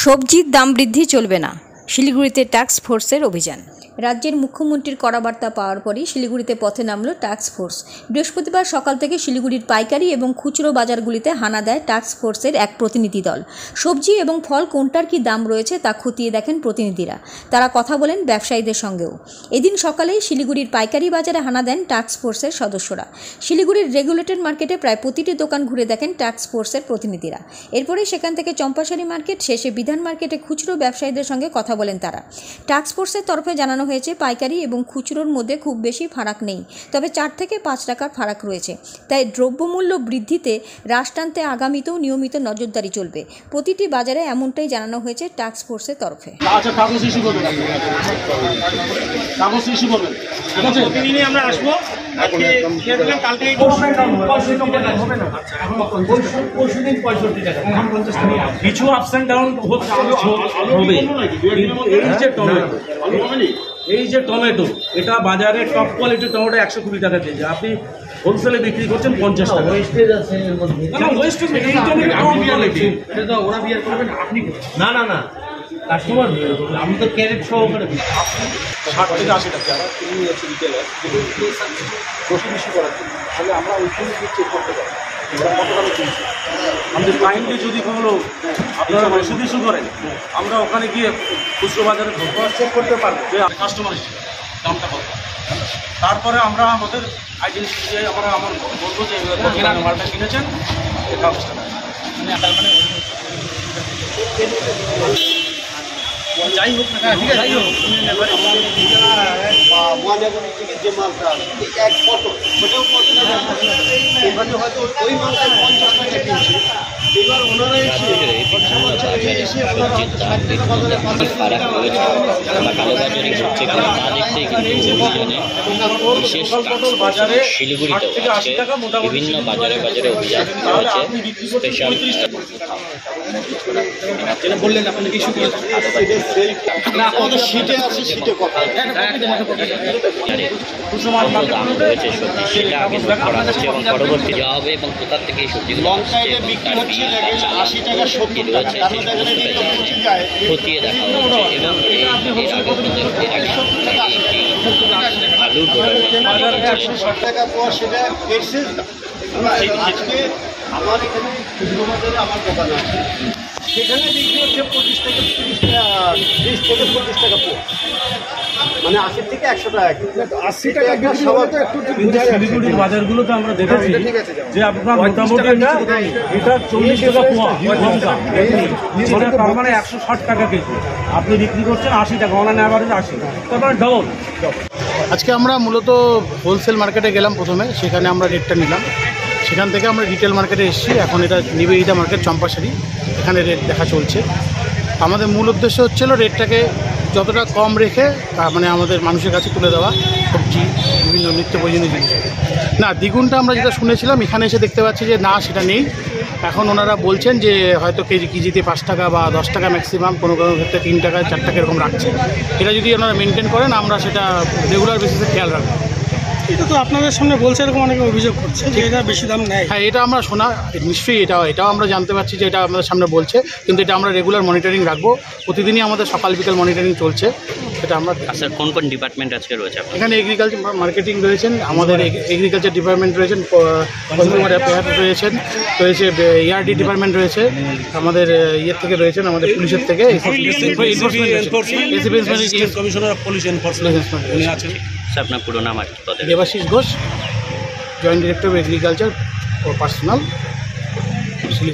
সবজির দাম বৃদ্ধি চলবে না, শিলিগুড়িতে টাস্ক ফোর্সের অভিযান। রাজ্যের মুখ্যমন্ত্রীর কড়া বার্তা পাওয়ার পরই শিলিগুড়িতে পথে নামল টাস্ক ফোর্স। বৃহস্পতিবার সকাল থেকে শিলিগুড়ির পাইকারি এবং খুচরো বাজারগুলিতে হানা দেয় টাস্ক ফোর্সের এক প্রতিনিধি দল। সবজি এবং ফল কোনটার কী দাম রয়েছে তা খতিয়ে দেখেন প্রতিনিধিরা। তারা কথা বলেন ব্যবসায়ীদের সঙ্গেও। এদিন সকালেই শিলিগুড়ির পাইকারি বাজারে হানা দেন টাস্ক ফোর্সের সদস্যরা। শিলিগুড়ির রেগুলেটেড মার্কেটে প্রায় প্রতিটি দোকান ঘুরে দেখেন টাস্ক ফোর্সের প্রতিনিধিরা। এরপরেই সেখান থেকে চম্পাশাড়ি মার্কেট শেষে বিধান মার্কেটে খুচরো ব্যবসায়ীদের সঙ্গে কথা বলেন তারা। টাস্ক ফোর্সের তরফে জানানো হয়েছে পাইকারি এবং খুচরোর মধ্যে খুব বেশি ফারাক নেই, তবে 4 থেকে 5 টাকার ফারাক রয়েছে। তাই দ্রব্যমূল্য বৃদ্ধিতে হ্রাস টানতে আগামীতেও নিয়মিত নজরদারি চলবে। প্রতিটি বাজারে এমনটাই জানানো হয়েছে টাস্ক ফোর্সের তরফে। কিছু আপস এন্ড ডাউন হবে। এই যে টমেটো, এটা বাজারে টপ কোয়ালিটির টমেটো 120 টাকা কেজি, আপনি হোলসেলে বিক্রি করছেন 50 টাকা। না না না, কাস্টমার আমি তো ক্যারেট সহকারে 60 থেকে 80 টাকা বেশি করার জন্য। তাহলে আমরা ওইখানে চেক করতে পারি আমাদের ক্লায়েন্টে যদি কোনো আপনারা বেশি ইস্যু করেন, আমরা ওখানে গিয়ে খুচরো বাজারে চেক করতে পারবো যে কাস্টমার হিসেবে দামটা কত। তারপরে আমরা আমাদের আইডেন্টিটি দিয়ে আমরা আমার বলবো যে মালটা কিনেছেন এই কাগজটা। যাই হোক না, যাই হোক যে মালটা এক ফটো ওটাও ওখানে হয়তো ওই মালটা 50 টাকা কিনছে। এবার ওনারা শিলিগুড়িতে বিভিন্ন বাজারে বাজারে অভিযান রয়েছে। বললেন আপনি কিছু দাম রয়েছে সবজি, সেটা আগে করা হচ্ছে এবং পরবর্তী দেওয়া হবে এবং কোথা থেকে এই সবজিগুলো আসছে এবং তার বীজ রয়েছে সেই সমস্ত খতিয়ে দেখা হচ্ছে। এবং আলুর আজকে আমার এখানে খুচরো বাজারে আমার দোকান আছে, সেখানে বিক্রি হচ্ছে 25 থেকে 30 থেকে 40 টাকা পোয়া, মানে 80 থেকে 100 টাকা। 80 টাকা শিলিগুড়ির বাজারগুলোতে আমরা দেখেছি যে আপনার মোটামুটি এটা 40 টাকা পোয়া, তার মানে 160 টাকা কেজি আপনি বিক্রি করছেন 80 টাকা, অনলাইন অ্যাভারেজ 80, তার মানে ডবল। আজকে আমরা মূলত হোলসেল মার্কেটে গেলাম প্রথমে, সেখানে আমরা রেটটা নিলাম। সেখান থেকে আমরা রিটেল মার্কেটে এসেছি। এখন এটা নিবেদিতা মার্কেট চম্পাশাড়ি, এখানে রেট দেখা চলছে। আমাদের মূল উদ্দেশ্য হচ্ছিল রেটটাকে যতটা কম রেখে মানে আমাদের মানুষের কাছে তুলে দেওয়া সবজি, বিভিন্ন নিত্য প্রয়োজনীয় জিনিস। না, দ্বিগুণটা আমরা যেটা শুনেছিলাম এখানে এসে দেখতে পাচ্ছি যে না, সেটা নেই। এখন ওনারা বলছেন যে হয়তো কেজিতে 5 টাকা বা 10 টাকা ম্যাক্সিমাম, কোনো কোনো ক্ষেত্রে 3 টাকা 4 টাকা এরকম রাখছে। এটা যদি ওনারা মেনটেন করেন আমরা সেটা রেগুলার বেসিসে খেয়াল রাখবো। এটা তো আপনাদের সামনে বলছে, এরকম অনেকে অভিযোগ করছে যে এটা বেশি দাম নেয়। হ্যাঁ, এটা আমরা শোনা নিশ্চয়ই, এটাও আমরা জানতে পারছি যে এটা আমাদের সামনে বলছে, কিন্তু এটা আমরা রেগুলার মনিটরিং রাখবো। প্রতিদিনই আমাদের সকাল বিকেল মনিটরিং চলছে, সেটা আমরা। আচ্ছা, কোন কোন ডিপার্টমেন্ট আজকে রয়েছে? এখানে এগ্রিকালচার মার্কেটিং রয়েছেন, আমাদের এগ্রিকালচার ডিপার্টমেন্ট রয়েছেন, কনজিউমার অ্যাফেয়ার্স রয়েছে ERD ডিপার্টমেন্ট রয়েছে, আমাদের ইয়ের থেকে রয়েছেন, আমাদের পুলিশের থেকে কমিশনার অফ পুলিশ এনফোর্সমেন্ট উনি আছেন। আপনার পুরো নাম আর কি? Debashis Ghosh, joint director of agriculture ও পার্সোনাল।